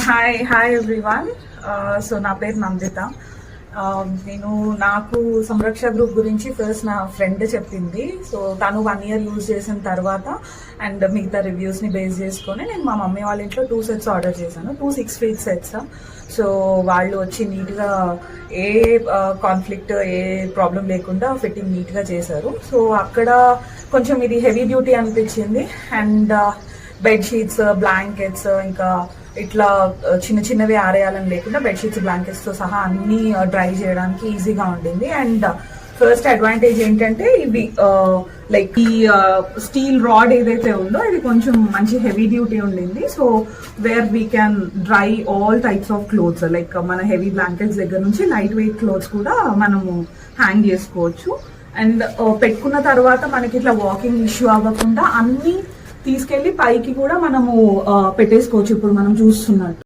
Hi everyone. So నా పేరు నందిత. నేను నాకు సంరక్ష గ్రూప్ గురించి ఫస్ట్ నా ఫ్రెండ్ చెప్పింది. సో తను 1 year యూజ్ చేసిన తర్వాత అండ్ మిగతా రివ్యూస్ని బేస్ చేసుకొని నేను మా మమ్మీ వాళ్ళ ఇంట్లో 2 sets ఆర్డర్ చేశాను. 2 6-feet sets. సో వాళ్ళు వచ్చి నీట్గా ఏ కాన్ఫ్లిక్ట్ ఏ ప్రాబ్లం లేకుండా ఫిట్టింగ్ నీట్గా చేశారు. సో అక్కడ కొంచెం ఇది హెవీ డ్యూటీ అనిపించింది. అండ్ బెడ్షీట్స్, బ్లాంకెట్స్, ఇంకా ఇట్లా చిన్న చిన్నవి ఆరేయాలని లేకుండా బెడ్షీట్స్, బ్లాంకెట్స్తో సహా అన్ని డ్రై చేయడానికి ఈజీగా ఉండింది. అండ్ ఫస్ట్ అడ్వాంటేజ్ ఏంటంటే ఇవి లైక్ ఈ స్టీల్ రాడ్ ఏదైతే ఉందో ఇది కొంచెం మంచి హెవీ డ్యూటీ ఉండింది. So where we can dry all types of clothes, like మన హెవీ బ్లాంకెట్స్ దగ్గర నుంచి లైట్ వెయిట్ క్లోత్స్ కూడా మనము హ్యాంగ్ చేసుకోవచ్చు. అండ్ పెట్టుకున్న తర్వాత మనకి ఇట్లా వాకింగ్ ఇష్యూ అవ్వకుండా అన్ని తీసుకెళ్లి పైకి కూడా మనము పెట్టేసుకోవచ్చు. ఇప్పుడు మనం చూస్తున్నట్టు